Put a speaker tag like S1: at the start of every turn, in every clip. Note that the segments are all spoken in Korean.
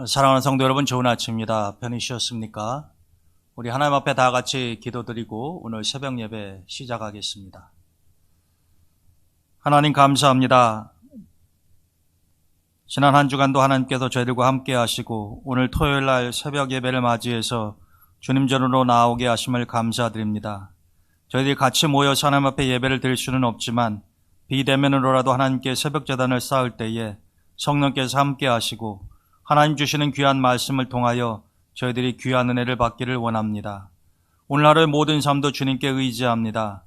S1: 사랑하는 성도 여러분, 좋은 아침입니다. 편히 쉬었습니까? 우리 하나님 앞에 다 같이 기도드리고 오늘 새벽 예배 시작하겠습니다. 하나님 감사합니다. 지난 한 주간도 하나님께서 저희들과 함께 하시고 오늘 토요일 날 새벽 예배를 맞이해서 주님 전으로 나오게 하심을 감사드립니다. 저희들이 같이 모여서 하나님 앞에 예배를 드릴 수는 없지만 비대면으로라도 하나님께 새벽 제단을 쌓을 때에 성령께서 함께 하시고 하나님 주시는 귀한 말씀을 통하여 저희들이 귀한 은혜를 받기를 원합니다. 오늘 하루의 모든 삶도 주님께 의지합니다.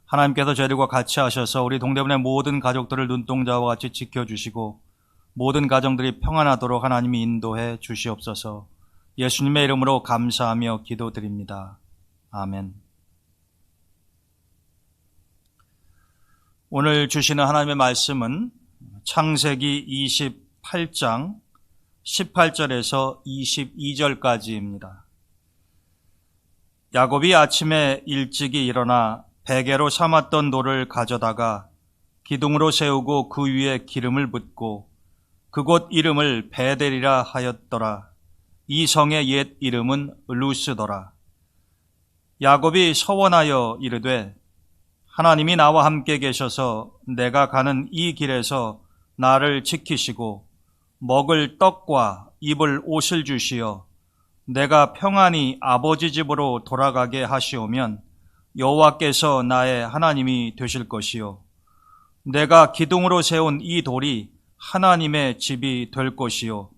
S1: 하나님께서 저희들과 같이 하셔서 우리 동대문의 모든 가족들을 눈동자와 같이 지켜주시고 모든 가정들이 평안하도록 하나님이 인도해 주시옵소서. 예수님의 이름으로 감사하며 기도드립니다. 아멘. 오늘 주시는 하나님의 말씀은 창세기 28장 18절에서 22절까지입니다. 야곱이 아침에 일찍이 일어나 베개로 삼았던 돌을 가져다가 기둥으로 세우고 그 위에 기름을 붓고 그곳 이름을 베델이라 하였더라. 이 성의 옛 이름은 루스더라. 야곱이 서원하여 이르되 하나님이 나와 함께 계셔서 내가 가는 이 길에서 나를 지키시고 먹을 떡과 입을 옷을 주시어 내가 평안히 아버지 집으로 돌아가게 하시오면 여호와께서 나의 하나님이 되실 것이요 내가 기둥으로 세운 이 돌이 하나님의 집이 될 것이요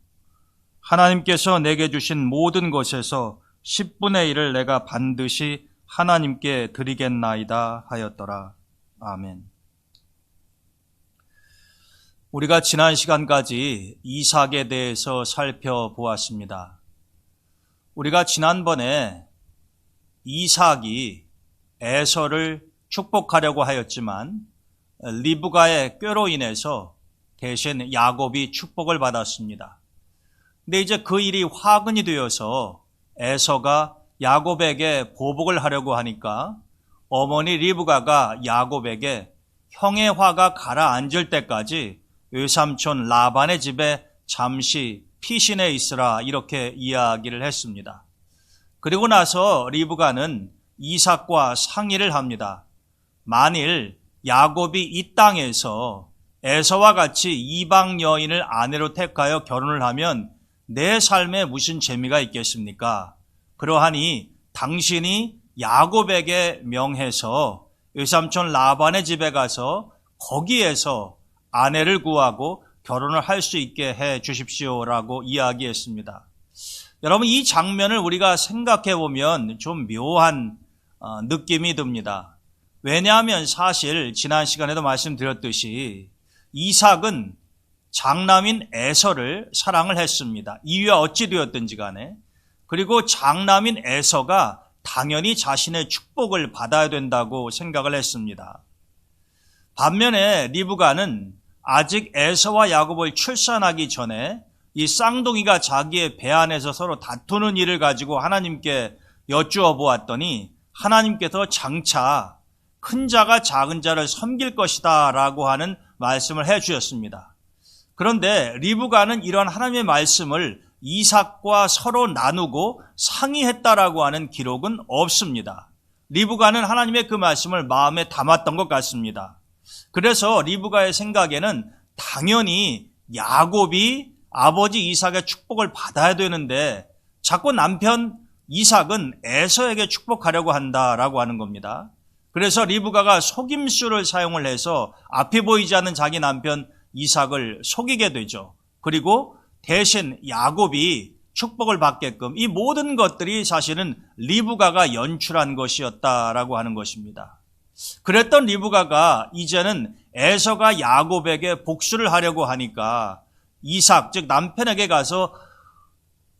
S1: 하나님께서 내게 주신 모든 것에서 10분의 1을 내가 반드시 하나님께 드리겠나이다 하였더라. 아멘. 우리가 지난 시간까지 이삭에 대해서 살펴보았습니다. 우리가 지난번에 이삭이 에서를 축복하려고 하였지만 리브가의 꾀로 인해서 대신 야곱이 축복을 받았습니다. 근데 이제 그 일이 화근이 되어서 에서가 야곱에게 보복을 하려고 하니까 어머니 리브가가 야곱에게 형의 화가 가라앉을 때까지 외삼촌 라반의 집에 잠시 피신해 있으라 이렇게 이야기를 했습니다. 그리고 나서 리브가는 이삭과 상의를 합니다. 만일 야곱이 이 땅에서 에서와 같이 이방 여인을 아내로 택하여 결혼을 하면 내 삶에 무슨 재미가 있겠습니까? 그러하니 당신이 야곱에게 명해서 외삼촌 라반의 집에 가서 거기에서 아내를 구하고 결혼을 할 수 있게 해 주십시오라고 이야기했습니다. 여러분, 이 장면을 우리가 생각해 보면 좀 묘한 느낌이 듭니다. 왜냐하면 사실 지난 시간에도 말씀드렸듯이 이삭은 장남인 에서를 사랑을 했습니다. 이유가 어찌 되었든지 간에. 그리고 장남인 에서가 당연히 자신의 축복을 받아야 된다고 생각을 했습니다. 반면에 리브가는 아직 에서와 야곱을 출산하기 전에 이 쌍둥이가 자기의 배 안에서 서로 다투는 일을 가지고 하나님께 여쭈어 보았더니 하나님께서 장차 큰 자가 작은 자를 섬길 것이다 라고 하는 말씀을 해 주셨습니다. 그런데 리브가는 이러한 하나님의 말씀을 이삭과 서로 나누고 상의했다라고 하는 기록은 없습니다. 리브가는 하나님의 그 말씀을 마음에 담았던 것 같습니다. 그래서 리브가의 생각에는 당연히 야곱이 아버지 이삭의 축복을 받아야 되는데 자꾸 남편 이삭은 에서에게 축복하려고 한다라고 하는 겁니다. 그래서 리브가가 속임수를 사용을 해서 앞이 보이지 않는 자기 남편 이삭을 속이게 되죠. 그리고 대신 야곱이 축복을 받게끔 이 모든 것들이 사실은 리브가가 연출한 것이었다라고 하는 것입니다. 그랬던 리브가가 이제는 에서가 야곱에게 복수를 하려고 하니까 이삭, 즉 남편에게 가서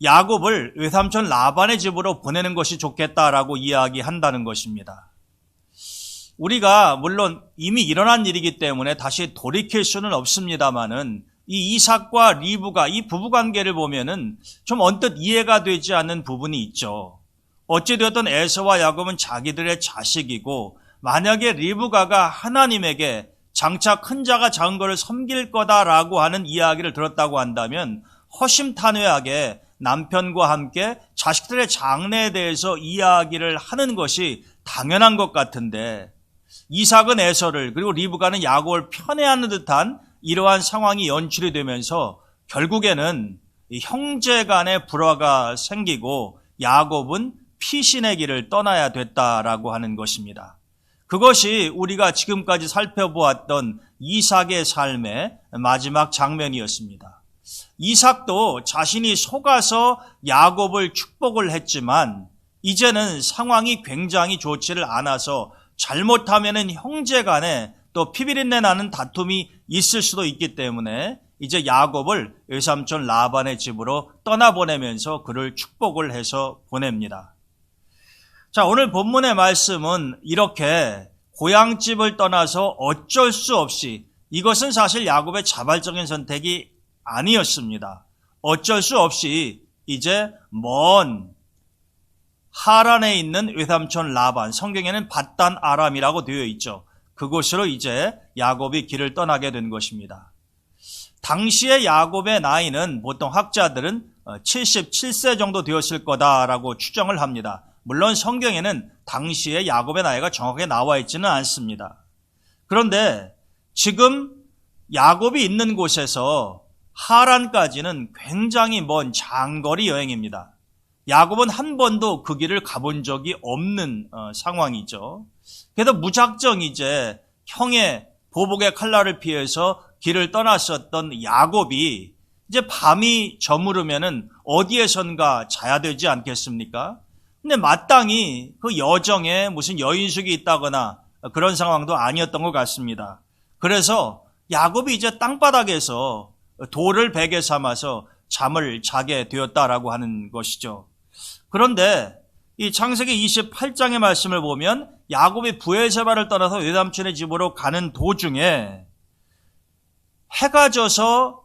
S1: 야곱을 외삼촌 라반의 집으로 보내는 것이 좋겠다라고 이야기한다는 것입니다. 우리가 물론 이미 일어난 일이기 때문에 다시 돌이킬 수는 없습니다만은 이 이삭과 리브가 이 부부관계를 보면은 좀 언뜻 이해가 되지 않는 부분이 있죠. 어찌되었든 에서와 야곱은 자기들의 자식이고 만약에 리브가가 하나님에게 장차 큰 자가 작은 것을 섬길 거다라고 하는 이야기를 들었다고 한다면 허심탄회하게 남편과 함께 자식들의 장래에 대해서 이야기를 하는 것이 당연한 것 같은데 이삭은 에서를 그리고 리브가는 야곱을 편애하는 듯한 이러한 상황이 연출이 되면서 결국에는 이 형제 간의 불화가 생기고 야곱은 피신의 길을 떠나야 됐다라고 하는 것입니다. 그것이 우리가 지금까지 살펴보았던 이삭의 삶의 마지막 장면이었습니다. 이삭도 자신이 속아서 야곱을 축복을 했지만 이제는 상황이 굉장히 좋지를 않아서 잘못하면은 형제 간에 또 피비린내 나는 다툼이 있을 수도 있기 때문에 이제 야곱을 외삼촌 라반의 집으로 떠나보내면서 그를 축복을 해서 보냅니다. 자, 오늘 본문의 말씀은 이렇게 고향집을 떠나서 어쩔 수 없이, 이것은 사실 야곱의 자발적인 선택이 아니었습니다. 어쩔 수 없이 이제 먼 하란에 있는 외삼촌 라반, 성경에는 밧단 아람이라고 되어 있죠. 그곳으로 이제 야곱이 길을 떠나게 된 것입니다. 당시의 야곱의 나이는 보통 학자들은 77세 정도 되었을 거다라고 추정을 합니다. 물론 성경에는 당시의 야곱의 나이가 정확하게 나와 있지는 않습니다. 그런데 지금 야곱이 있는 곳에서 하란까지는 굉장히 먼 장거리 여행입니다. 야곱은 한 번도 그 길을 가본 적이 없는 상황이죠. 그래서 무작정 이제 형의 보복의 칼날을 피해서 길을 떠났었던 야곱이 이제 밤이 저무르면은 어디에선가 자야 되지 않겠습니까? 근데 마땅히 그 여정에 무슨 여인숙이 있다거나 그런 상황도 아니었던 것 같습니다. 그래서 야곱이 이제 땅바닥에서 돌을 베개 삼아서 잠을 자게 되었다라고 하는 것이죠. 그런데 이 창세기 28장의 말씀을 보면 야곱이 브에세바를 떠나서 외삼촌의 집으로 가는 도중에 해가 져서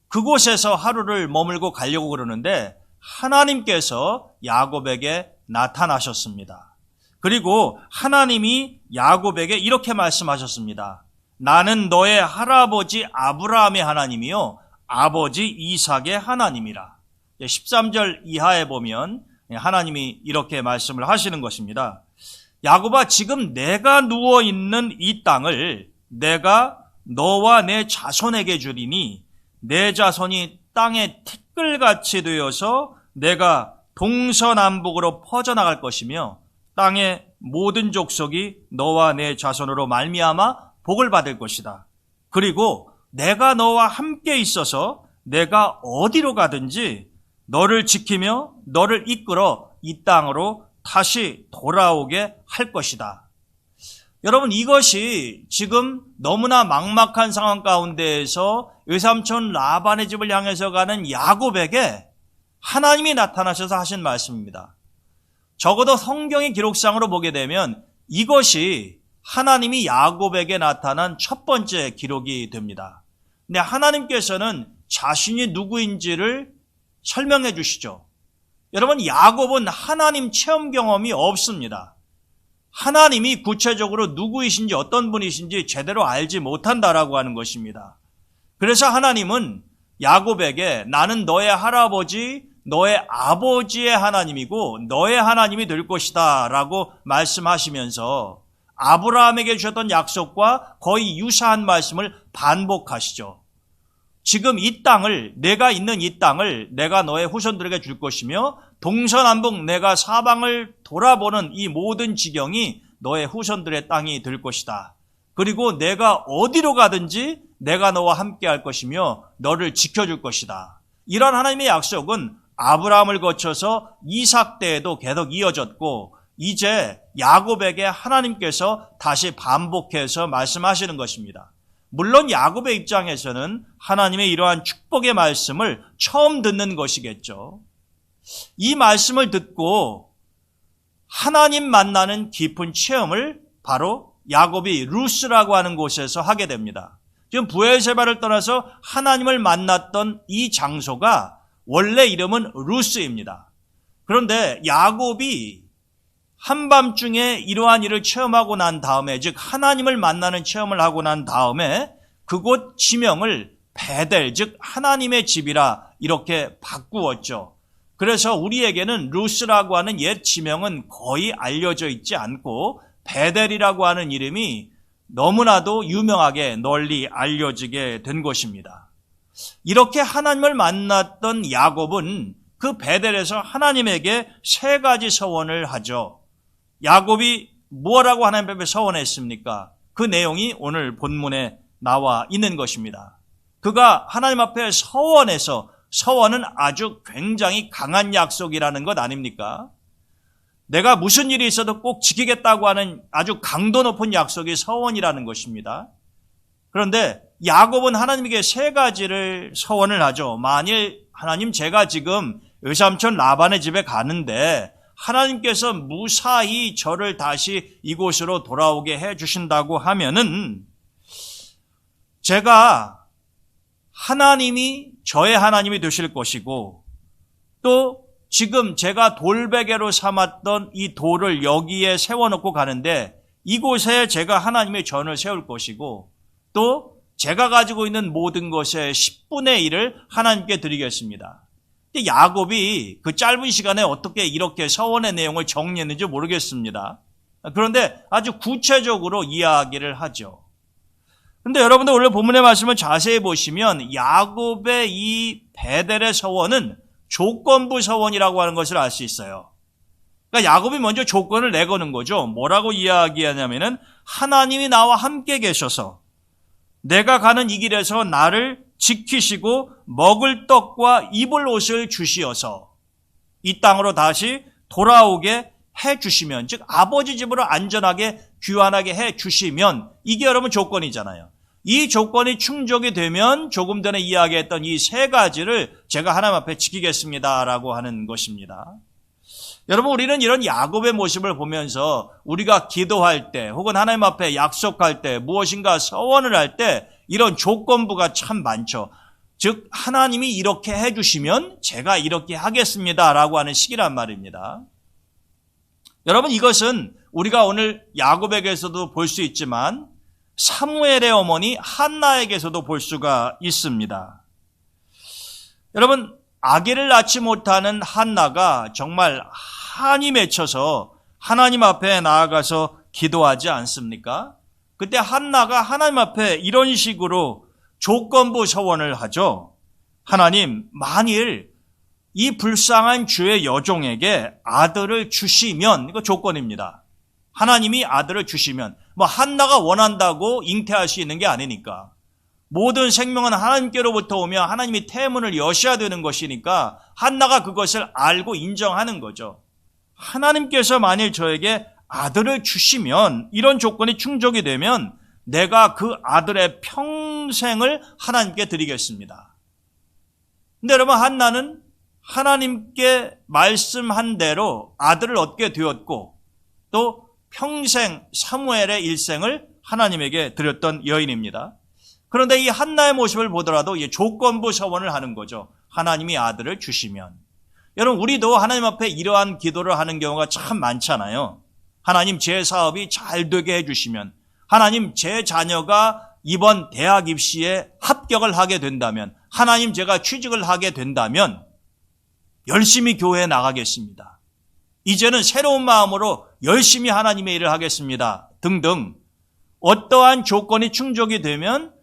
S1: 그곳에서 하루를 머물고 가려고 그러는데 하나님께서 야곱에게 나타나셨습니다. 그리고 하나님이 야곱에게 이렇게 말씀하셨습니다. 나는 너의 할아버지 아브라함의 하나님이요 아버지 이삭의 하나님이라. 13절 이하에 보면 하나님이 이렇게 말씀을 하시는 것입니다. 야곱아, 지금 내가 누워있는 이 땅을 내가 너와 내 자손에게 주리니 내 자손이 땅의 티끌같이 되어서 내가 동서남북으로 퍼져나갈 것이며 땅의 모든 족속이 너와 내 자손으로 말미암아 복을 받을 것이다. 그리고 내가 너와 함께 있어서 내가 어디로 가든지 너를 지키며 너를 이끌어 이 땅으로 다시 돌아오게 할 것이다. 여러분, 이것이 지금 너무나 막막한 상황 가운데에서 외삼촌 라반의 집을 향해서 가는 야곱에게 하나님이 나타나셔서 하신 말씀입니다. 적어도 성경의 기록상으로 보게 되면 이것이 하나님이 야곱에게 나타난 첫 번째 기록이 됩니다. 근데 하나님께서는 자신이 누구인지를 설명해 주시죠. 여러분, 야곱은 하나님 체험 경험이 없습니다. 하나님이 구체적으로 누구이신지 어떤 분이신지 제대로 알지 못한다라고 하는 것입니다. 그래서 하나님은 야곱에게 나는 너의 할아버지, 너의 아버지의 하나님이고 너의 하나님이 될 것이다 라고 말씀하시면서 아브라함에게 주셨던 약속과 거의 유사한 말씀을 반복하시죠. 지금 이 땅을, 내가 있는 이 땅을 내가 너의 후손들에게 줄 것이며 동서남북 내가 사방을 돌아보는 이 모든 지경이 너의 후손들의 땅이 될 것이다. 그리고 내가 어디로 가든지 내가 너와 함께 할 것이며 너를 지켜줄 것이다. 이런 하나님의 약속은 아브라함을 거쳐서 이삭 때에도 계속 이어졌고 이제 야곱에게 하나님께서 다시 반복해서 말씀하시는 것입니다. 물론 야곱의 입장에서는 하나님의 이러한 축복의 말씀을 처음 듣는 것이겠죠. 이 말씀을 듣고 하나님 만나는 깊은 체험을 바로 야곱이 루스라고 하는 곳에서 하게 됩니다. 지금 브에세바를 떠나서 하나님을 만났던 이 장소가 원래 이름은 루스입니다. 그런데 야곱이 한밤중에 이러한 일을 체험하고 난 다음에, 즉 하나님을 만나는 체험을 하고 난 다음에 그곳 지명을 베델, 즉 하나님의 집이라 이렇게 바꾸었죠. 그래서 우리에게는 루스라고 하는 옛 지명은 거의 알려져 있지 않고 베델이라고 하는 이름이 너무나도 유명하게 널리 알려지게 된 것입니다. 이렇게 하나님을 만났던 야곱은 그 베델에서 하나님에게 세 가지 서원을 하죠. 야곱이 뭐라고 하나님 앞에 서원했습니까? 그 내용이 오늘 본문에 나와 있는 것입니다. 그가 하나님 앞에 서원해서, 서원은 아주 굉장히 강한 약속이라는 것 아닙니까? 내가 무슨 일이 있어도 꼭 지키겠다고 하는 아주 강도 높은 약속이 서원이라는 것입니다. 그런데 야곱은 하나님에게 세 가지를 서원을 하죠. 만일 하나님, 제가 지금 외삼촌 라반의 집에 가는데 하나님께서 무사히 저를 다시 이곳으로 돌아오게 해 주신다고 하면은 제가 하나님이 저의 하나님이 되실 것이고, 또 지금 제가 돌베개로 삼았던 이 돌을 여기에 세워놓고 가는데 이곳에 제가 하나님의 전을 세울 것이고, 또 제가 가지고 있는 모든 것의 10분의 1을 하나님께 드리겠습니다. 야곱이 그 짧은 시간에 어떻게 이렇게 서원의 내용을 정리했는지 모르겠습니다. 그런데 아주 구체적으로 이야기를 하죠. 그런데 여러분들 오늘 본문의 말씀을 자세히 보시면 야곱의 이 베델의 서원은 조건부 서원이라고 하는 것을 알 수 있어요. 그러니까 야곱이 먼저 조건을 내거는 거죠. 뭐라고 이야기하냐면은 하나님이 나와 함께 계셔서 내가 가는 이 길에서 나를 지키시고 먹을 떡과 입을 옷을 주시어서 이 땅으로 다시 돌아오게 해 주시면, 즉 아버지 집으로 안전하게 귀환하게 해 주시면, 이게 여러분 조건이잖아요. 이 조건이 충족이 되면 조금 전에 이야기했던 이 세 가지를 제가 하나님 앞에 지키겠습니다라고 하는 것입니다. 여러분, 우리는 이런 야곱의 모습을 보면서 우리가 기도할 때 혹은 하나님 앞에 약속할 때 무엇인가 서원을 할 때 이런 조건부가 참 많죠. 즉 하나님이 이렇게 해주시면 제가 이렇게 하겠습니다라고 하는 식이란 말입니다. 여러분, 이것은 우리가 오늘 야곱에게서도 볼 수 있지만 사무엘의 어머니 한나에게서도 볼 수가 있습니다. 여러분, 아기를 낳지 못하는 한나가 정말 한이 맺혀서 하나님 앞에 나아가서 기도하지 않습니까? 그때 한나가 하나님 앞에 이런 식으로 조건부 서원을 하죠. 하나님, 만일 이 불쌍한 주의 여종에게 아들을 주시면, 이거 조건입니다. 하나님이 아들을 주시면, 한나가 원한다고 잉태할 수 있는 게 아니니까. 모든 생명은 하나님께로부터 오며 하나님이 태문을 여셔야 되는 것이니까 한나가 그것을 알고 인정하는 거죠. 하나님께서 만일 저에게 아들을 주시면, 이런 조건이 충족이 되면 내가 그 아들의 평생을 하나님께 드리겠습니다. 근데 여러분, 한나는 하나님께 말씀한 대로 아들을 얻게 되었고 또 평생 사무엘의 일생을 하나님에게 드렸던 여인입니다. 그런데 이 한나의 모습을 보더라도 이 조건부 서원을 하는 거죠. 하나님이 아들을 주시면. 여러분, 우리도 하나님 앞에 이러한 기도를 하는 경우가 참 많잖아요. 하나님, 제 사업이 잘 되게 해주시면, 하나님, 제 자녀가 이번 대학 입시에 합격을 하게 된다면, 하나님, 제가 취직을 하게 된다면 열심히 교회에 나가겠습니다. 이제는 새로운 마음으로 열심히 하나님의 일을 하겠습니다. 등등 어떠한 조건이 충족이 되면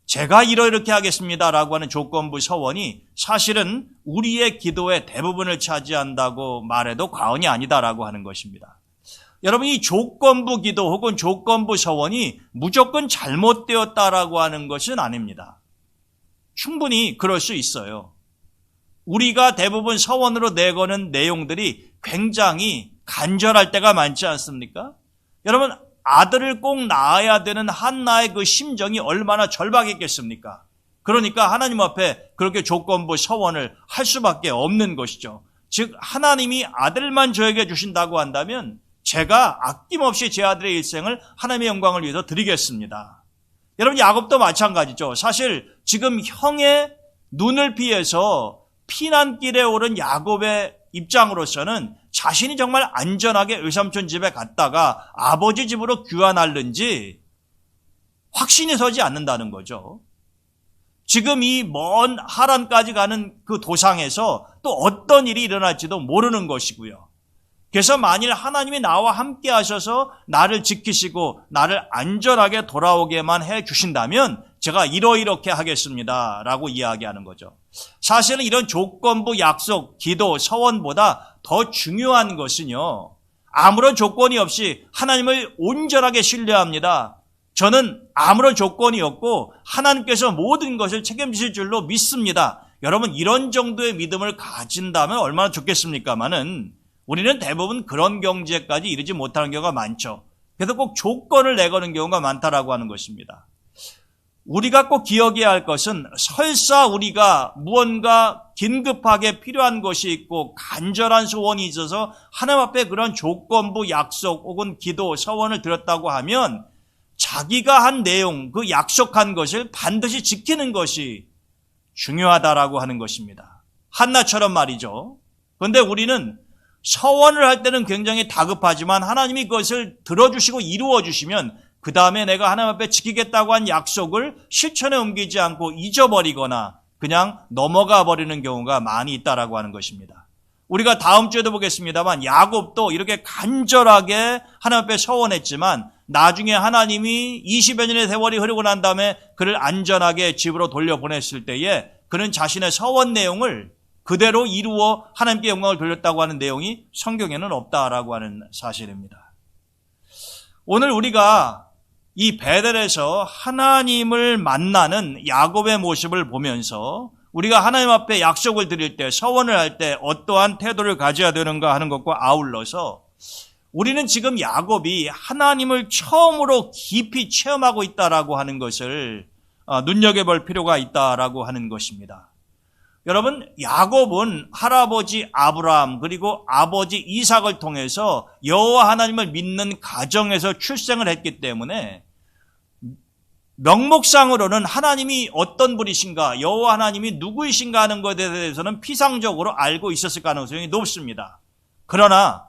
S1: 제가 이렇게 하겠습니다라고 하는 조건부 서원이 사실은 우리의 기도의 대부분을 차지한다고 말해도 과언이 아니다라고 하는 것입니다. 여러분, 이 조건부 기도 혹은 조건부 서원이 무조건 잘못되었다라고 하는 것은 아닙니다. 충분히 그럴 수 있어요. 우리가 대부분 서원으로 내거는 내용들이 굉장히 간절할 때가 많지 않습니까? 여러분, 아들을 꼭 낳아야 되는 한나의 그 심정이 얼마나 절박했겠습니까? 그러니까 하나님 앞에 그렇게 조건부 서원을 할 수밖에 없는 것이죠. 즉 하나님이 아들만 저에게 주신다고 한다면 제가 아낌없이 제 아들의 일생을 하나님의 영광을 위해서 드리겠습니다. 여러분, 야곱도 마찬가지죠. 사실 지금 형의 눈을 피해서 피난길에 오른 야곱의 입장으로서는 자신이 정말 안전하게 외삼촌 집에 갔다가 아버지 집으로 귀환할는지 확신이 서지 않는다는 거죠. 지금 이 먼 하란까지 가는 그 도상에서 또 어떤 일이 일어날지도 모르는 것이고요. 그래서 만일 하나님이 나와 함께 하셔서 나를 지키시고 나를 안전하게 돌아오게만 해 주신다면 제가 이렇게 하겠습니다 라고 이야기하는 거죠. 사실은 이런 조건부 약속, 기도, 서원보다 더 중요한 것은요, 아무런 조건이 없이 하나님을 온전하게 신뢰합니다. 저는 아무런 조건이 없고 하나님께서 모든 것을 책임지실 줄로 믿습니다. 여러분, 이런 정도의 믿음을 가진다면 얼마나 좋겠습니까마는 우리는 대부분 그런 경지에까지 이르지 못하는 경우가 많죠. 그래서 꼭 조건을 내거는 경우가 많다라고 하는 것입니다. 우리가 꼭 기억해야 할 것은 설사 우리가 무언가 긴급하게 필요한 것이 있고 간절한 소원이 있어서 하나님 앞에 그런 조건부 약속 혹은 기도, 서원을 드렸다고 하면 자기가 한 내용, 그 약속한 것을 반드시 지키는 것이 중요하다라고 하는 것입니다. 한나처럼 말이죠. 그런데 우리는 서원을 할 때는 굉장히 다급하지만 하나님이 그것을 들어주시고 이루어주시면 그 다음에 내가 하나님 앞에 지키겠다고 한 약속을 실천에 옮기지 않고 잊어버리거나 그냥 넘어가 버리는 경우가 많이 있다라고 하는 것입니다. 우리가 다음 주에도 보겠습니다만 야곱도 이렇게 간절하게 하나님 앞에 서원했지만 나중에 하나님이 20여 년의 세월이 흐르고 난 다음에 그를 안전하게 집으로 돌려보냈을 때에 그는 자신의 서원 내용을 그대로 이루어 하나님께 영광을 돌렸다고 하는 내용이 성경에는 없다라고 하는 사실입니다. 오늘 우리가 이 베델에서 하나님을 만나는 야곱의 모습을 보면서 우리가 하나님 앞에 약속을 드릴 때, 서원을 할 때 어떠한 태도를 가져야 되는가 하는 것과 아울러서 우리는 지금 야곱이 하나님을 처음으로 깊이 체험하고 있다라고 하는 것을 눈여겨볼 필요가 있다라고 하는 것입니다. 여러분, 야곱은 할아버지 아브라함 그리고 아버지 이삭을 통해서 여호와 하나님을 믿는 가정에서 출생을 했기 때문에 명목상으로는 하나님이 어떤 분이신가, 여호와 하나님이 누구이신가 하는 것에 대해서는 피상적으로 알고 있었을 가능성이 높습니다. 그러나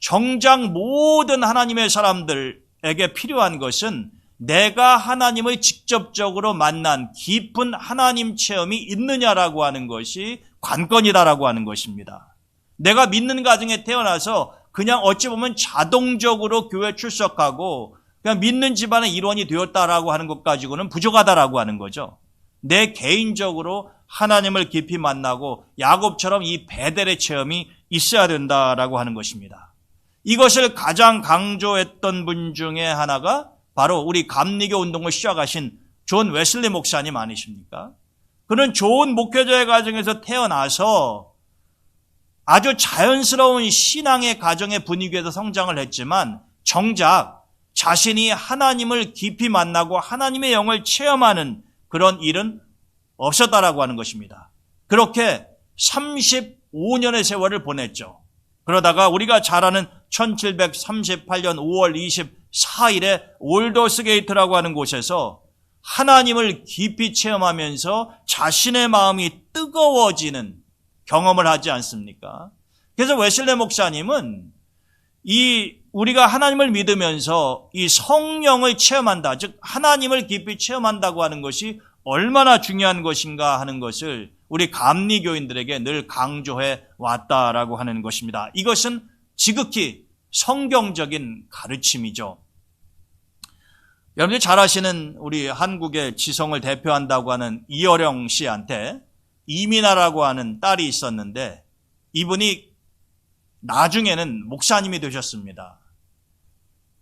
S1: 정작 모든 하나님의 사람들에게 필요한 것은 내가 하나님을 직접적으로 만난 깊은 하나님 체험이 있느냐라고 하는 것이 관건이다라고 하는 것입니다. 내가 믿는 가정에 태어나서 그냥 어찌 보면 자동적으로 교회 출석하고 그냥 믿는 집안의 일원이 되었다라고 하는 것 가지고는 부족하다라고 하는 거죠. 내 개인적으로 하나님을 깊이 만나고 야곱처럼 이 베델의 체험이 있어야 된다라고 하는 것입니다. 이것을 가장 강조했던 분 중에 하나가 바로 우리 감리교 운동을 시작하신 존 웨슬리 목사님 아니십니까? 그는 좋은 목회자의 가정에서 태어나서 아주 자연스러운 신앙의 가정의 분위기에서 성장을 했지만 정작 자신이 하나님을 깊이 만나고 하나님의 영을 체험하는 그런 일은 없었다라고 하는 것입니다. 그렇게 35년의 세월을 보냈죠. 그러다가 우리가 잘 아는 1738년 5월 24일에 올더스게이트라고 하는 곳에서 하나님을 깊이 체험하면서 자신의 마음이 뜨거워지는 경험을 하지 않습니까? 그래서 웨슬리 목사님은 우리가 하나님을 믿으면서 이 성령을 체험한다, 즉 하나님을 깊이 체험한다고 하는 것이 얼마나 중요한 것인가 하는 것을 우리 감리교인들에게 늘 강조해 왔다라고 하는 것입니다. 이것은 지극히 성경적인 가르침이죠. 여러분들 잘 아시는 우리 한국의 지성을 대표한다고 하는 이어령 씨한테 이민아라고 하는 딸이 있었는데 이분이 나중에는 목사님이 되셨습니다.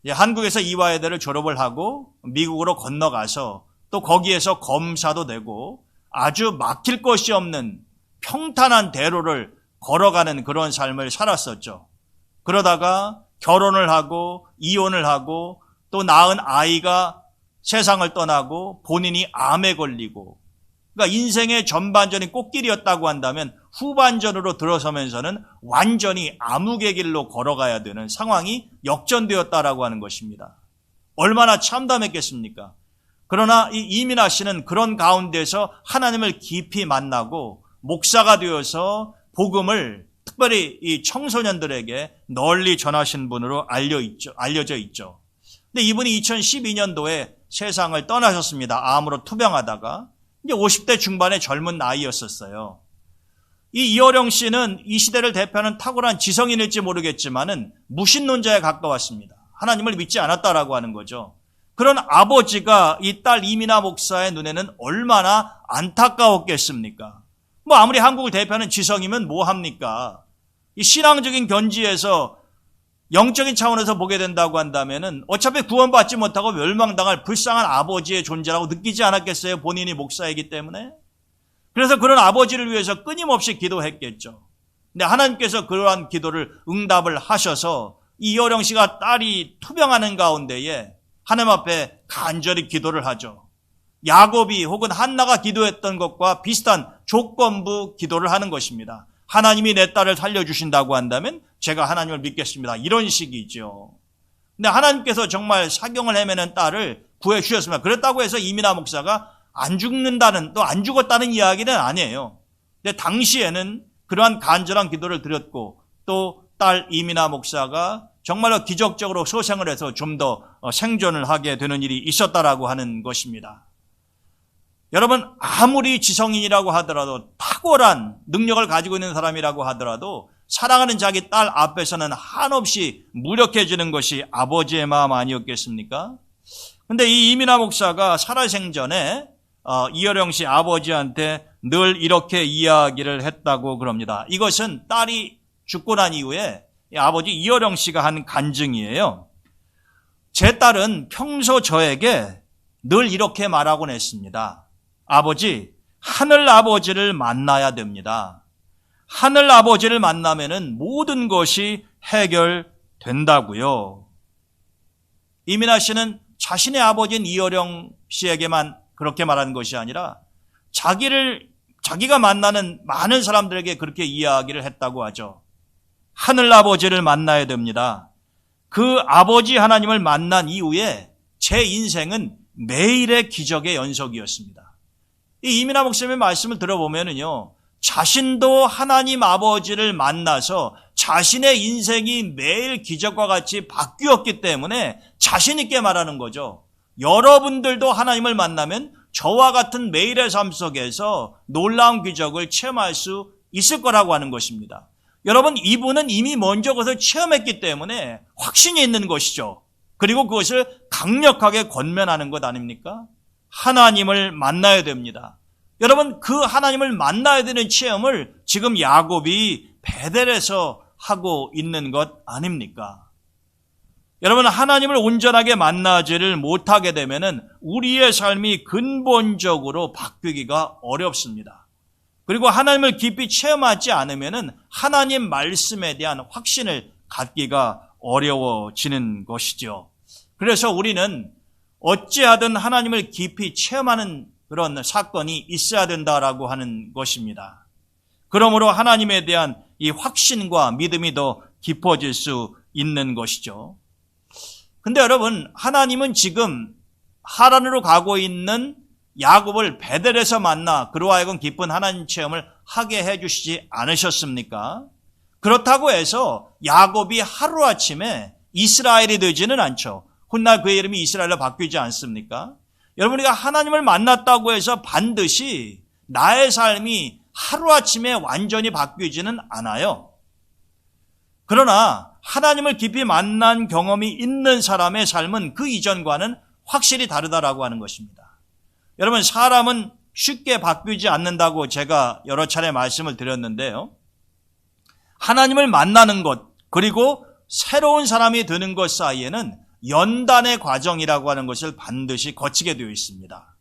S1: 한국에서 이화여대를 졸업을 하고 미국으로 건너가서 또 거기에서 검사도 되고 아주 막힐 것이 없는 평탄한 대로를 걸어가는 그런 삶을 살았었죠. 그러다가 결혼을 하고 이혼을 하고 또 낳은 아이가 세상을 떠나고 본인이 암에 걸리고, 그러니까 인생의 전반전이 꽃길이었다고 한다면 후반전으로 들어서면서는 완전히 암흑의 길로 걸어가야 되는 상황이 역전되었다라고 하는 것입니다. 얼마나 참담했겠습니까? 그러나 이 이민아 씨는 그런 가운데서 하나님을 깊이 만나고 목사가 되어서 복음을 특별히 이 청소년들에게 널리 전하신 분으로 알려져 있죠. 근데 이분이 2012년도에 세상을 떠나셨습니다. 암으로 투병하다가. 이제 50대 중반의 젊은 나이였었어요. 이 이어령 씨는 이 시대를 대표하는 탁월한 지성인일지 모르겠지만은 무신론자에 가까웠습니다. 하나님을 믿지 않았다라고 하는 거죠. 그런 아버지가 이 딸 이민아 목사의 눈에는 얼마나 안타까웠겠습니까? 뭐 아무리 한국을 대표하는 지성이면 뭐 합니까? 이 신앙적인 견지에서 영적인 차원에서 보게 된다고 한다면은 어차피 구원받지 못하고 멸망당할 불쌍한 아버지의 존재라고 느끼지 않았겠어요? 본인이 목사이기 때문에. 그래서 그런 아버지를 위해서 끊임없이 기도했겠죠. 근데 하나님께서 그러한 기도를 응답을 하셔서 이여령 씨가 딸이 투병하는 가운데에 하나님 앞에 간절히 기도를 하죠. 야곱이 혹은 한나가 기도했던 것과 비슷한 조건부 기도를 하는 것입니다. 하나님이 내 딸을 살려주신다고 한다면 제가 하나님을 믿겠습니다. 이런 식이죠. 근데 하나님께서 정말 사경을 헤매는 딸을 구해주셨습니다. 그렇다고 해서 이민아 목사가 안 죽는다는, 또 안 죽었다는 이야기는 아니에요. 근데 당시에는 그러한 간절한 기도를 드렸고 또 딸 이민아 목사가 정말로 기적적으로 소생을 해서 좀 더 생존을 하게 되는 일이 있었다라고 하는 것입니다. 여러분, 아무리 지성인이라고 하더라도 탁월한 능력을 가지고 있는 사람이라고 하더라도 사랑하는 자기 딸 앞에서는 한없이 무력해지는 것이 아버지의 마음 아니었겠습니까? 근데 이 이민아 목사가 살아생전에 이여령 씨 아버지한테 늘 이렇게 이야기를 했다고 그럽니다. 이것은 딸이 죽고 난 이후에 아버지 이여령 씨가 한 간증이에요. 제 딸은 평소 저에게 늘 이렇게 말하곤 했습니다. 아버지, 하늘 아버지를 만나야 됩니다. 하늘 아버지를 만나면은 모든 것이 해결된다고요. 이민아 씨는 자신의 아버지인 이여령 씨에게만 그렇게 말한 것이 아니라 자기가 만나는 많은 사람들에게 그렇게 이야기를 했다고 하죠. 하늘 아버지를 만나야 됩니다. 그 아버지 하나님을 만난 이후에 제 인생은 매일의 기적의 연속이었습니다. 이 이민아 목사님의 말씀을 들어보면은요, 자신도 하나님 아버지를 만나서 자신의 인생이 매일 기적과 같이 바뀌었기 때문에 자신 있게 말하는 거죠. 여러분들도 하나님을 만나면 저와 같은 매일의 삶 속에서 놀라운 기적을 체험할 수 있을 거라고 하는 것입니다. 여러분, 이분은 이미 먼저 그것을 체험했기 때문에 확신이 있는 것이죠. 그리고 그것을 강력하게 권면하는 것 아닙니까? 하나님을 만나야 됩니다. 여러분, 그 하나님을 만나야 되는 체험을 지금 야곱이 베델에서 하고 있는 것 아닙니까? 여러분, 하나님을 온전하게 만나지를 못하게 되면은 우리의 삶이 근본적으로 바뀌기가 어렵습니다. 그리고 하나님을 깊이 체험하지 않으면은 하나님 말씀에 대한 확신을 갖기가 어려워지는 것이죠. 그래서 우리는 어찌하든 하나님을 깊이 체험하는 그런 사건이 있어야 된다라고 하는 것입니다. 그러므로 하나님에 대한 이 확신과 믿음이 더 깊어질 수 있는 것이죠. 근데 여러분, 하나님은 지금 하란으로 가고 있는 야곱을 베델에서 만나 그로 하여금 깊은 하나님 체험을 하게 해주시지 않으셨습니까? 그렇다고 해서 야곱이 하루아침에 이스라엘이 되지는 않죠. 훗날 그의 이름이 이스라엘로 바뀌지 않습니까? 여러분, 우리가 하나님을 만났다고 해서 반드시 나의 삶이 하루아침에 완전히 바뀌지는 않아요. 그러나 하나님을 깊이 만난 경험이 있는 사람의 삶은 그 이전과는 확실히 다르다라고 하는 것입니다. 여러분, 사람은 쉽게 바뀌지 않는다고 제가 여러 차례 말씀을 드렸는데요. 하나님을 만나는 것, 그리고 새로운 사람이 되는 것 사이에는 연단의 과정이라고 하는 것을 반드시 거치게 되어 있습니다.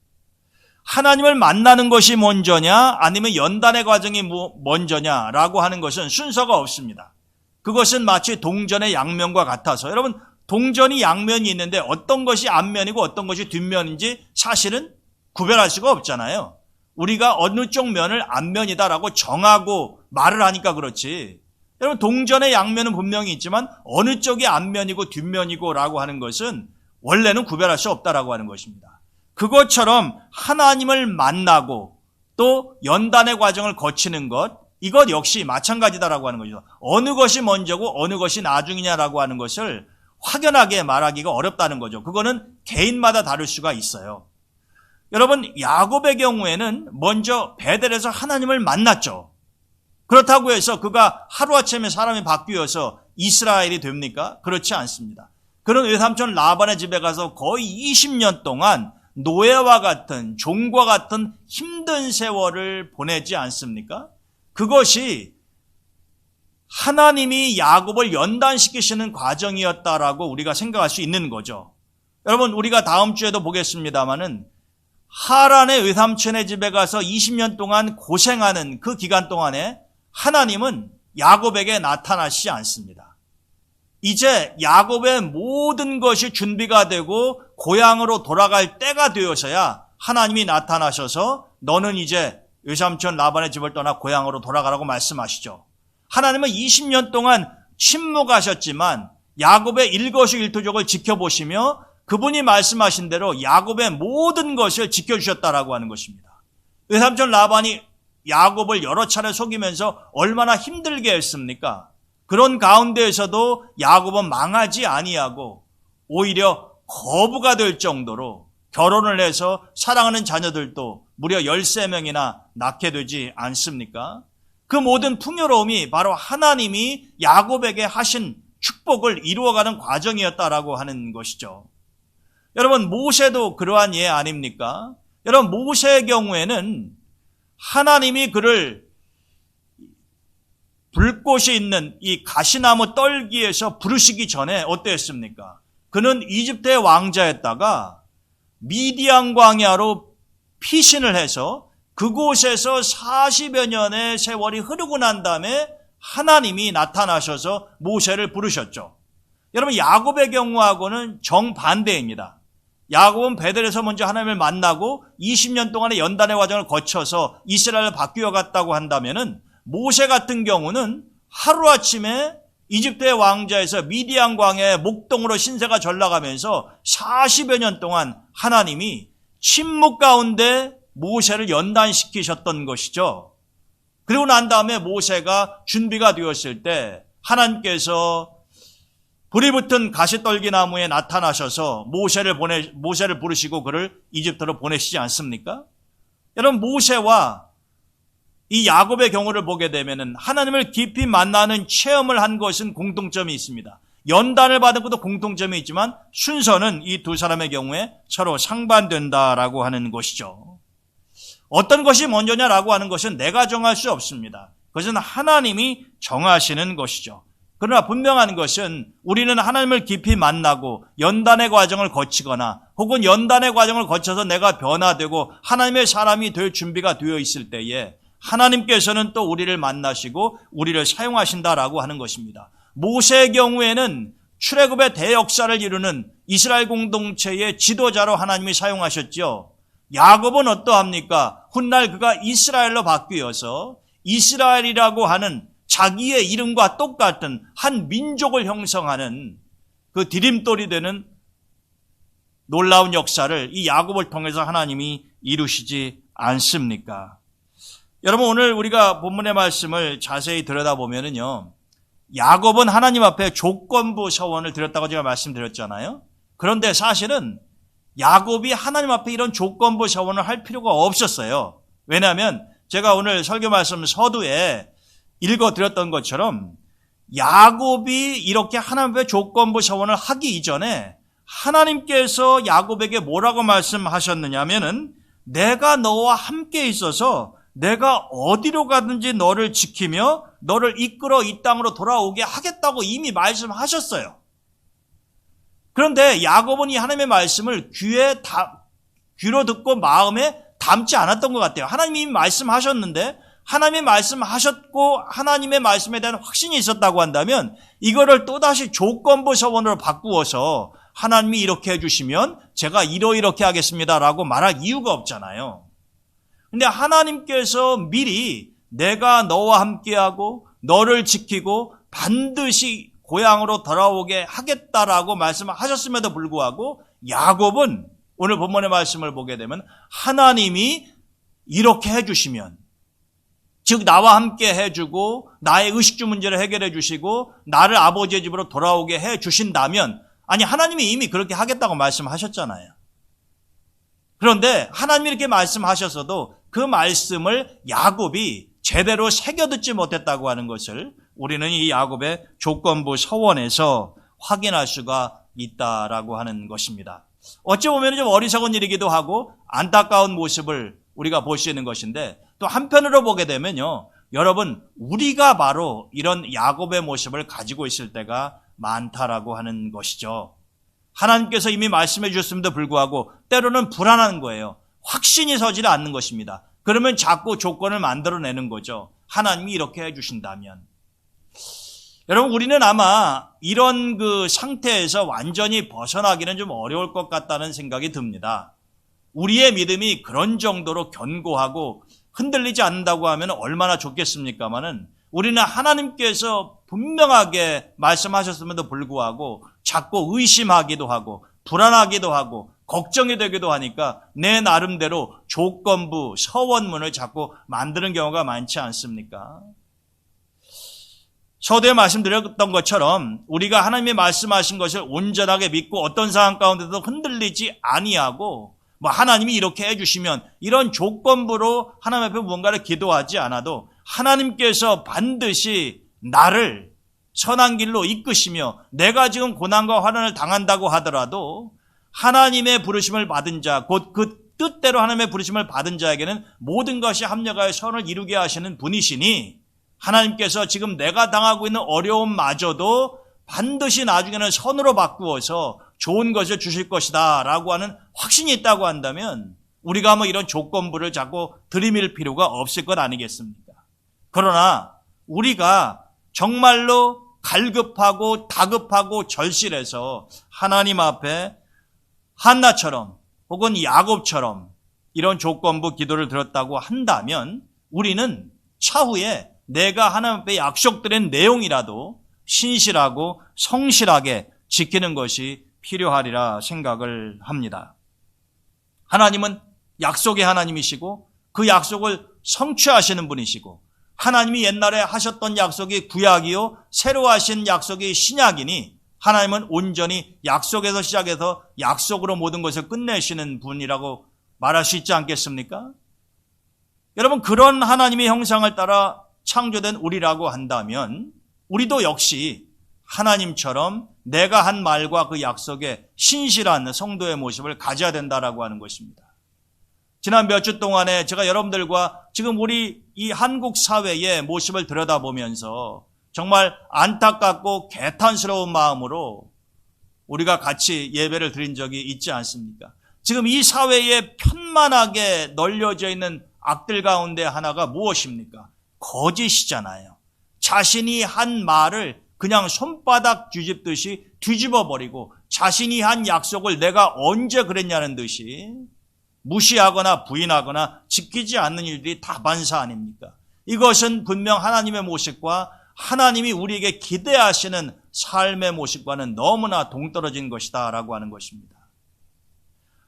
S1: 하나님을 만나는 것이 먼저냐 아니면 연단의 과정이 먼저냐라고 하는 것은 순서가 없습니다. 그것은 마치 동전의 양면과 같아서, 여러분, 동전이 양면이 있는데 어떤 것이 앞면이고 어떤 것이 뒷면인지 사실은 구별할 수가 없잖아요. 우리가 어느 쪽 면을 앞면이다라고 정하고 말을 하니까 그렇지. 여러분, 동전의 양면은 분명히 있지만 어느 쪽이 앞면이고 뒷면이고 라고 하는 것은 원래는 구별할 수 없다라고 하는 것입니다. 그것처럼 하나님을 만나고 또 연단의 과정을 거치는 것, 이것 역시 마찬가지다라고 하는 거죠. 어느 것이 먼저고 어느 것이 나중이냐라고 하는 것을 확연하게 말하기가 어렵다는 거죠. 그거는 개인마다 다를 수가 있어요. 여러분, 야곱의 경우에는 먼저 베델에서 하나님을 만났죠. 그렇다고 해서 그가 하루아침에 사람이 바뀌어서 이스라엘이 됩니까? 그렇지 않습니다. 그런 외삼촌 라반의 집에 가서 거의 20년 동안 노예와 같은, 종과 같은 힘든 세월을 보내지 않습니까? 그것이 하나님이 야곱을 연단시키시는 과정이었다라고 우리가 생각할 수 있는 거죠. 여러분, 우리가 다음 주에도 보겠습니다마는 하란의 외삼촌의 집에 가서 20년 동안 고생하는 그 기간 동안에 하나님은 야곱에게 나타나시지 않습니다. 이제 야곱의 모든 것이 준비가 되고 고향으로 돌아갈 때가 되어서야 하나님이 나타나셔서 너는 이제 외삼촌 라반의 집을 떠나 고향으로 돌아가라고 말씀하시죠. 하나님은 20년 동안 침묵하셨지만 야곱의 일거수일투족을 지켜보시며 그분이 말씀하신 대로 야곱의 모든 것을 지켜주셨다라고 하는 것입니다. 외삼촌 라반이 야곱을 여러 차례 속이면서 얼마나 힘들게 했습니까? 그런 가운데에서도 야곱은 망하지 아니하고 오히려 거부가 될 정도로 결혼을 해서 사랑하는 자녀들도 무려 13명이나 낳게 되지 않습니까? 그 모든 풍요로움이 바로 하나님이 야곱에게 하신 축복을 이루어가는 과정이었다라고 하는 것이죠. 여러분, 모세도 그러한 예 아닙니까? 여러분, 모세의 경우에는 하나님이 그를 불꽃이 있는 이 가시나무 떨기에서 부르시기 전에 어땠습니까? 그는 이집트의 왕자였다가 미디안 광야로 피신을 해서 그곳에서 40여 년의 세월이 흐르고 난 다음에 하나님이 나타나셔서 모세를 부르셨죠. 여러분, 야곱의 경우하고는 정반대입니다. 야곱은 베델에서 먼저 하나님을 만나고 20년 동안의 연단의 과정을 거쳐서 이스라엘을 바뀌어 갔다고 한다면은 모세 같은 경우는 하루아침에 이집트의 왕자에서 미디안 광야의 목동으로 신세가 전락하면서 40여 년 동안 하나님이 침묵 가운데 모세를 연단시키셨던 것이죠. 그리고 난 다음에 모세가 준비가 되었을 때 하나님께서 불이 붙은 가시떨기나무에 나타나셔서 모세를 부르시고 그를 이집트로 보내시지 않습니까? 여러분, 모세와 이 야곱의 경우를 보게 되면은 하나님을 깊이 만나는 체험을 한 것은 공통점이 있습니다. 연단을 받은 것도 공통점이 있지만 순서는 이 두 사람의 경우에 서로 상반된다라고 하는 것이죠. 어떤 것이 먼저냐라고 하는 것은 내가 정할 수 없습니다. 그것은 하나님이 정하시는 것이죠. 그러나 분명한 것은 우리는 하나님을 깊이 만나고 연단의 과정을 거치거나 혹은 연단의 과정을 거쳐서 내가 변화되고 하나님의 사람이 될 준비가 되어 있을 때에 하나님께서는 또 우리를 만나시고 우리를 사용하신다라고 하는 것입니다. 모세의 경우에는 출애굽의 대역사를 이루는 이스라엘 공동체의 지도자로 하나님이 사용하셨죠. 야곱은 어떠합니까? 훗날 그가 이스라엘로 바뀌어서 이스라엘이라고 하는 자기의 이름과 똑같은 한 민족을 형성하는 그 디딤돌이 되는 놀라운 역사를 이 야곱을 통해서 하나님이 이루시지 않습니까? 여러분, 오늘 우리가 본문의 말씀을 자세히 들여다보면요, 야곱은 하나님 앞에 조건부 서원을 드렸다고 제가 말씀드렸잖아요. 그런데 사실은 야곱이 하나님 앞에 이런 조건부 서원을 할 필요가 없었어요. 왜냐하면 제가 오늘 설교 말씀 서두에 읽어드렸던 것처럼 야곱이 이렇게 하나님 앞에 조건부 서원을 하기 이전에 하나님께서 야곱에게 뭐라고 말씀하셨느냐 하면은 내가 너와 함께 있어서 내가 어디로 가든지 너를 지키며 너를 이끌어 이 땅으로 돌아오게 하겠다고 이미 말씀하셨어요. 그런데 야곱은 이 하나님의 말씀을 귀로 듣고 마음에 담지 않았던 것 같아요. 하나님이 이미 말씀하셨는데 하나님이 말씀하셨고 하나님의 말씀에 대한 확신이 있었다고 한다면 이거를 또다시 조건부 서원으로 바꾸어서 하나님이 이렇게 해주시면 제가 이렇게 하겠습니다라고 말할 이유가 없잖아요. 근데 하나님께서 미리 내가 너와 함께하고 너를 지키고 반드시 고향으로 돌아오게 하겠다라고 말씀하셨음에도 불구하고 야곱은 오늘 본문의 말씀을 보게 되면 하나님이 이렇게 해주시면, 즉 나와 함께 해주고 나의 의식주 문제를 해결해 주시고 나를 아버지의 집으로 돌아오게 해주신다면, 아니 하나님이 이미 그렇게 하겠다고 말씀하셨잖아요. 그런데 하나님이 이렇게 말씀하셨어도 그 말씀을 야곱이 제대로 새겨듣지 못했다고 하는 것을 우리는 이 야곱의 조건부 서원에서 확인할 수가 있다라고 하는 것입니다. 어찌 보면 좀 어리석은 일이기도 하고 안타까운 모습을 우리가 볼 수 있는 것인데, 또 한편으로 보게 되면요, 여러분, 우리가 바로 이런 야곱의 모습을 가지고 있을 때가 많다라고 하는 것이죠. 하나님께서 이미 말씀해 주셨음에도 불구하고 때로는 불안한 거예요. 확신이 서지 않는 것입니다. 그러면 자꾸 조건을 만들어내는 거죠. 하나님이 이렇게 해주신다면. 여러분, 우리는 아마 이런 그 상태에서 완전히 벗어나기는 좀 어려울 것 같다는 생각이 듭니다. 우리의 믿음이 그런 정도로 견고하고 흔들리지 않는다고 하면 얼마나 좋겠습니까마는, 우리는 하나님께서 분명하게 말씀하셨음에도 불구하고 자꾸 의심하기도 하고 불안하기도 하고 걱정이 되기도 하니까 내 나름대로 조건부 서원문을 자꾸 만드는 경우가 많지 않습니까? 서두에 말씀드렸던 것처럼 우리가 하나님이 말씀하신 것을 온전하게 믿고 어떤 상황 가운데도 흔들리지 아니하고, 하나님이 이렇게 해주시면, 이런 조건부로 하나님 앞에 무언가를 기도하지 않아도 하나님께서 반드시 나를 선한 길로 이끄시며, 내가 지금 고난과 환난을 당한다고 하더라도 하나님의 부르심을 받은 자, 곧 그 뜻대로 하나님의 부르심을 받은 자에게는 모든 것이 합력하여 선을 이루게 하시는 분이시니, 하나님께서 지금 내가 당하고 있는 어려움마저도 반드시 나중에는 선으로 바꾸어서 좋은 것을 주실 것이다 라고 하는 확신이 있다고 한다면, 우리가 이런 조건부를 자꾸 들이밀 필요가 없을 것 아니겠습니까? 그러나 우리가 정말로 갈급하고 다급하고 절실해서 하나님 앞에 한나처럼 혹은 야곱처럼 이런 조건부 기도를 드렸다고 한다면, 우리는 차후에 내가 하나님 앞에 약속드린 내용이라도 신실하고 성실하게 지키는 것이 필요하리라 생각을 합니다. 하나님은 약속의 하나님이시고 그 약속을 성취하시는 분이시고, 하나님이 옛날에 하셨던 약속이 구약이요 새로 하신 약속이 신약이니, 하나님은 온전히 약속에서 시작해서 약속으로 모든 것을 끝내시는 분이라고 말할 수 있지 않겠습니까? 여러분, 그런 하나님의 형상을 따라 창조된 우리라고 한다면, 우리도 역시 하나님처럼 내가 한 말과 그 약속에 신실한 성도의 모습을 가져야 된다라고 하는 것입니다. 지난 몇 주 동안에 제가 여러분들과 지금 우리 이 한국 사회의 모습을 들여다보면서 정말 안타깝고 개탄스러운 마음으로 우리가 같이 예배를 드린 적이 있지 않습니까? 지금 이 사회에 편만하게 널려져 있는 악들 가운데 하나가 무엇입니까? 거짓이잖아요. 자신이 한 말을 그냥 손바닥 뒤집듯이 뒤집어버리고, 자신이 한 약속을 내가 언제 그랬냐는 듯이 무시하거나 부인하거나 지키지 않는 일들이 다반사 아닙니까? 이것은 분명 하나님의 모습과 하나님이 우리에게 기대하시는 삶의 모습과는 너무나 동떨어진 것이다 라고 하는 것입니다.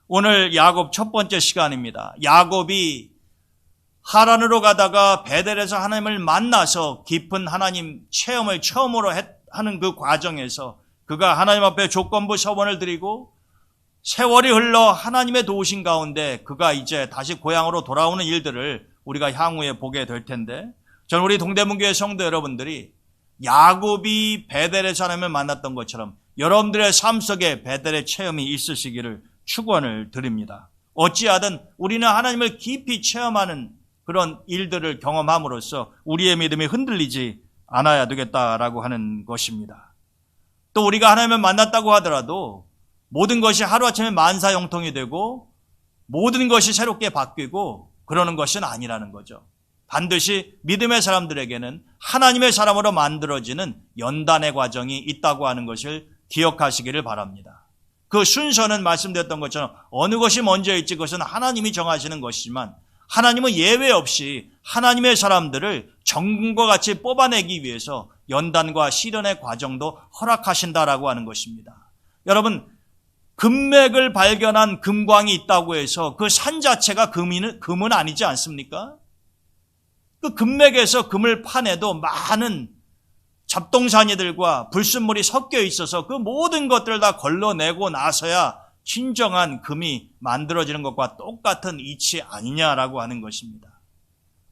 S1: 오늘 야곱 첫 번째 시간입니다. 야곱이 하란으로 가다가 베델에서 하나님을 만나서 깊은 하나님 체험을 처음으로 하는 그 과정에서 그가 하나님 앞에 조건부 서원을 드리고, 세월이 흘러 하나님의 도우신 가운데 그가 이제 다시 고향으로 돌아오는 일들을 우리가 향후에 보게 될 텐데, 저는 우리 동대문교회 성도 여러분들이 야곱이 베델에서 하나님을 만났던 것처럼 여러분들의 삶 속에 베델의 체험이 있으시기를 축원을 드립니다. 어찌하든 우리는 하나님을 깊이 체험하는 그런 일들을 경험함으로써 우리의 믿음이 흔들리지 않아야 되겠다라고 하는 것입니다. 또 우리가 하나님을 만났다고 하더라도 모든 것이 하루아침에 만사형통이 되고 모든 것이 새롭게 바뀌고 그러는 것은 아니라는 거죠. 반드시 믿음의 사람들에게는 하나님의 사람으로 만들어지는 연단의 과정이 있다고 하는 것을 기억하시기를 바랍니다. 그 순서는 말씀드렸던 것처럼 어느 것이 먼저일지 그것은 하나님이 정하시는 것이지만, 하나님은 예외 없이 하나님의 사람들을 정금과 같이 뽑아내기 위해서 연단과 시련의 과정도 허락하신다라고 하는 것입니다. 여러분, 금맥을 발견한 금광이 있다고 해서 그 산 자체가 금은 아니지 않습니까? 그 금맥에서 금을 파내도 많은 잡동사니들과 불순물이 섞여 있어서 그 모든 것들을 다 걸러내고 나서야 진정한 금이 만들어지는 것과 똑같은 이치 아니냐라고 하는 것입니다.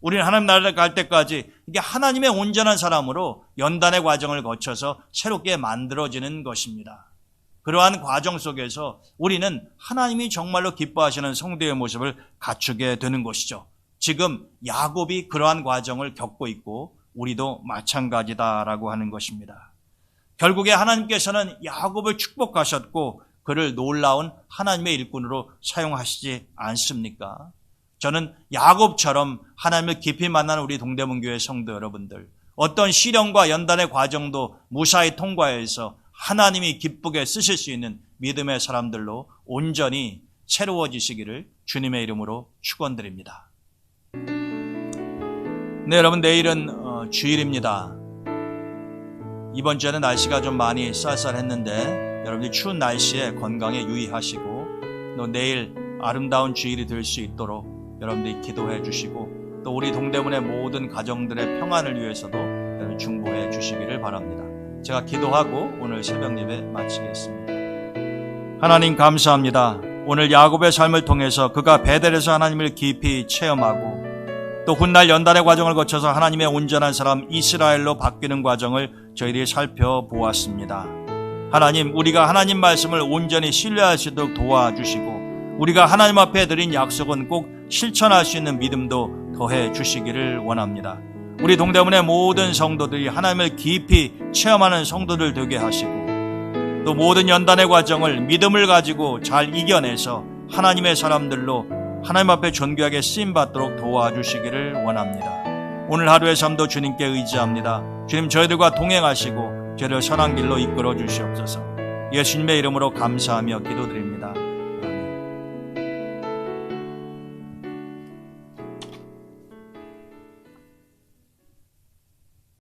S1: 우리는 하나님 나라에 갈 때까지 이게 하나님의 온전한 사람으로 연단의 과정을 거쳐서 새롭게 만들어지는 것입니다. 그러한 과정 속에서 우리는 하나님이 정말로 기뻐하시는 성도의 모습을 갖추게 되는 것이죠. 지금 야곱이 그러한 과정을 겪고 있고 우리도 마찬가지다라고 하는 것입니다. 결국에 하나님께서는 야곱을 축복하셨고 그를 놀라운 하나님의 일꾼으로 사용하시지 않습니까? 저는 야곱처럼 하나님을 깊이 만나는 우리 동대문교회 성도 여러분들, 어떤 시련과 연단의 과정도 무사히 통과해서 하나님이 기쁘게 쓰실 수 있는 믿음의 사람들로 온전히 새로워지시기를 주님의 이름으로 축원드립니다. 네, 여러분, 내일은 주일입니다. 이번 주에는 날씨가 좀 많이 쌀쌀했는데 여러분들 추운 날씨에 건강에 유의하시고 또 내일 아름다운 주일이 될 수 있도록 여러분들이 기도해 주시고 또 우리 동대문의 모든 가정들의 평안을 위해서도 여러분 중보해 주시기를 바랍니다. 제가 기도하고 오늘 새벽 예배 마치겠습니다. 하나님 감사합니다. 오늘 야곱의 삶을 통해서 그가 베델에서 하나님을 깊이 체험하고 또 훗날 연단의 과정을 거쳐서 하나님의 온전한 사람 이스라엘로 바뀌는 과정을 저희들이 살펴보았습니다. 하나님, 우리가 하나님 말씀을 온전히 신뢰할 수 있도록 도와주시고 우리가 하나님 앞에 드린 약속은 꼭 실천할 수 있는 믿음도 더해 주시기를 원합니다. 우리 동대문의 모든 성도들이 하나님을 깊이 체험하는 성도들 되게 하시고 또 모든 연단의 과정을 믿음을 가지고 잘 이겨내서 하나님의 사람들로 하나님 앞에 존귀하게 쓰임받도록 도와주시기를 원합니다. 오늘 하루의 삶도 주님께 의지합니다. 주님 저희들과 동행하시고 저희를 선한 길로 이끌어 주시옵소서. 예수님의 이름으로 감사하며 기도드립니다.